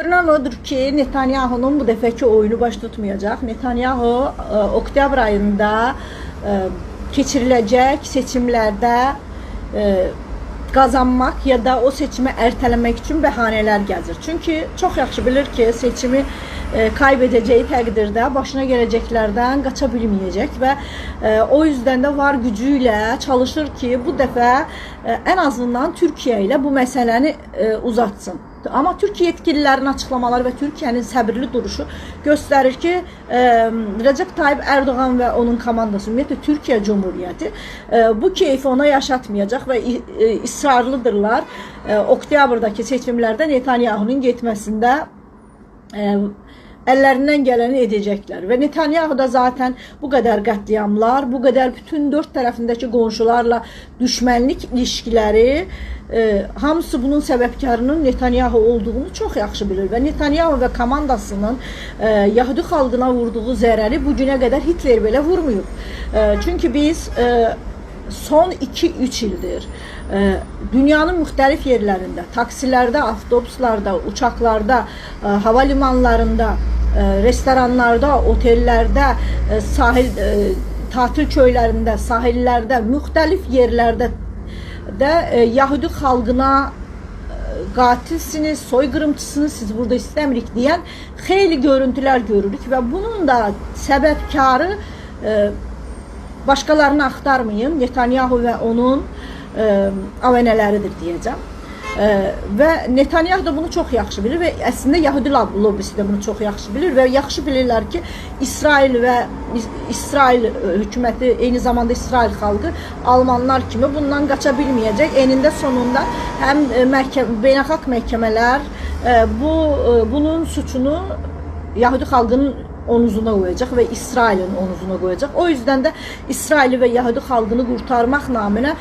Görünen odur ki Netanyahu'nun bu dəfəki oyunu baş tutmayacaq. Netanyahu oktyabr ayında keçiriləcək seçimlərdə qazanmaq ya da o seçimi ertələmək üçün bəhanələr gəzir. Çünki çox yaxşı bilir ki, seçimi kaybedeceği təqdirdə başına gələcəklərdən qaça bilməyəcək və o yüzden də var gücüyle çalışır ki, bu dəfə en azından Türkiye ile bu məsələni uzatsın. Ama Türkiye yetkililərin açıqlamaları və Türkiye'nin səbirli duruşu göstərir ki, Recep Tayyip Erdoğan və onun komandası, ümumiyyətlə Türkiye Cumhuriyeti bu keyfi ona yaşatmayacaq və ısrarlıdırlar oktyabrdaki seçimlərdə Netanyahu'nun getməsində ellerinden geleni edecekler ve Netanyahu da zaten bu kadar katliamlar, bu kadar bütün dört tarafındaki komşularla düşmanlık ilişkileri hamısı bunun sebepkarının Netanyahu olduğunu çok yaxşı bilir ve Netanyahu ve komandasının Yahudi xalqına vurduğu zərəri bugüne kadar Hitler belə vurmuyub. Çünkü biz son 2-3 ildir dünyanın müxtəlif yerlərində, taksilərdə, avtobuslarda, uçaklarda, havalimanlarında, restoranlarda, otellərdə, sahil, tatil köylərində, sahillərdə, müxtəlif yerlərdə də Yahudi xalqına qatilsiniz, soyqırımçısınız, siz burada istəmirik deyən xeyli görüntülər görürük və bunun da səbəbkarı başkalarını aktarmayın, Netanyahu ve onun aveneleridir diyeceğim. Ve Netanyahu da bunu çok yaxşı bilir ve aslında Yahudi lobbisi de bunu çok yaxşı bilir ve yaxşı bilirler ki İsrail ve İsrail hükümeti, eyni zamanda İsrail xalqı Almanlar kimi bundan qaça bilməyəcək. Enində sonunda hem beynəlxalq məhkəmələr bunun suçunu Yahudi xalqının omuzuna koyacak ve İsrail'in omuzuna koyacak. O yüzden de İsrail'i ve Yahudi xalqını kurtarmak namına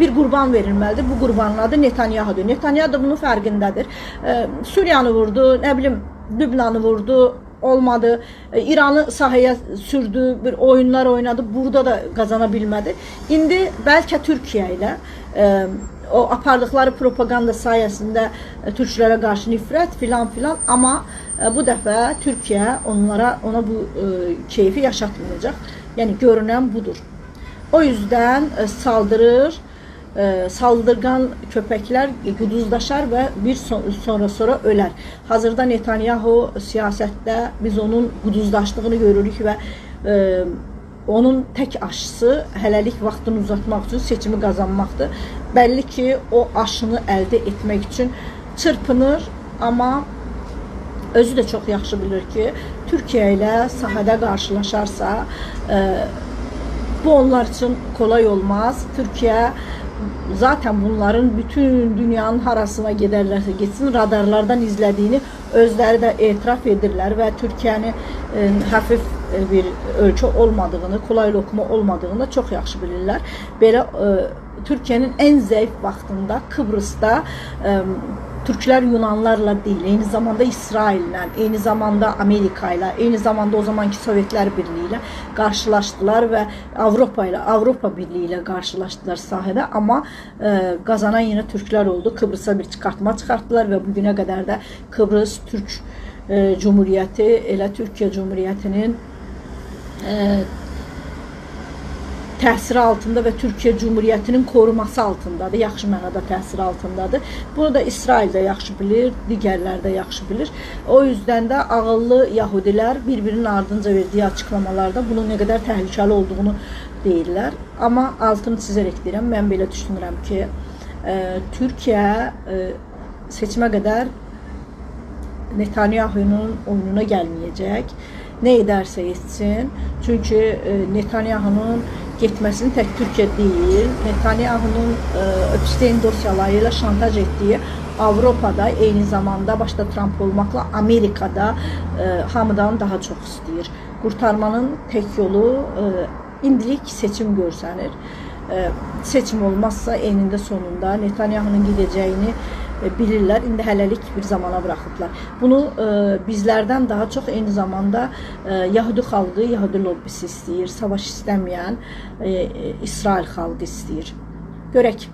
bir kurban verilmelidir. Bu kurbanın adı Netanyahu'dur. Netanyahu da bunun fərqindədir. Suriyanı vurdu, ne bileyim Lübnan'ı vurdu, olmadı. İran'ı sahaya sürdü, bir oyunlar oynadı. Burada da kazanabilmedi. İndi belki Türkiye ile o apardıkları propaganda sayesinde Türklere karşı nifret filan filan ama bu dəfə Türkiye ona bu keyfi yaşatmayacak. Yani görünen budur. O yüzden saldırır, saldırgan köpekler quduzlaşar ve bir sonra öler. Hazırda Netanyahu siyasette biz onun quduzlaşdığını görürük ve onun tek aşısı hələlik vaxtını uzatmaq üçün seçimi qazanmaqdır. Belli ki o aşını elde etmek için çırpınır ama özü de çok yaxşı bilir ki Türkiye ile sahada karşılaşarsa bu onlar için kolay olmaz. Türkiye zaten bunların bütün dünyanın harasına giderlerse gitsin radarlardan izlediğini özleri de itiraf edirlər ve Türkiye'nin hafif bir ölçü olmadığını, kolay lokma olmadığını çok yaxşı bilirlər. Belə Türkiye'nin en zayıf vaxtında Kıbrıs'ta Türkler Yunanlarla değil, aynı zamanda İsrail'le, aynı zamanda Amerika'yla, aynı zamanda o zamanki Sovyetler Birliği'yle karşılaştılar ve Avrupa Birliği ile karşılaştılar sahada ama kazanan yine Türkler oldu. Kıbrıs'a bir çıkartma çıkarttılar ve bugüne kadar da Kıbrıs Türk Cumhuriyeti ile Türkiye Cumhuriyeti'nin təsiri altında ve Türkiye Cumhuriyetinin koruması altındadır. Yaxşı mənada təsiri altındadır. Bunu da İsrail də yaxşı bilir, digərlər də yaxşı bilir. O yüzden de ağıllı Yahudilər birbirinin ardınca verdiği açıklamalarda bunun ne kadar təhlükəli olduğunu deyirlər. Ama altını çizerek deyirəm, mən belə düşünürəm ki, Türkiye seçime kadar Netanyahu'nun oyununa gelmeyecek. Ne ederse etsin. Çünkü Netanyahu'nun gitmesini tek Türkiye değil, Netanyahu'nun Epstein dosyalarıyla şantaj ettiği Avrupa'da, aynı zamanda başta Trump olmakla Amerika'da hamıdan daha çok istəyir. Kurtarmanın tek yolu indilik seçim görsənir. Seçim olmazsa eninde sonunda Netanyahu'nun gideceğini bilirlər. İndi hələlik bir zamana bırakıblar. Bunu bizlərdən daha çox eyni zamanda Yahudi xalqı, Yahudi lobbisi istəyir. Savaş istəməyən İsrail xalqı istəyir. Görək.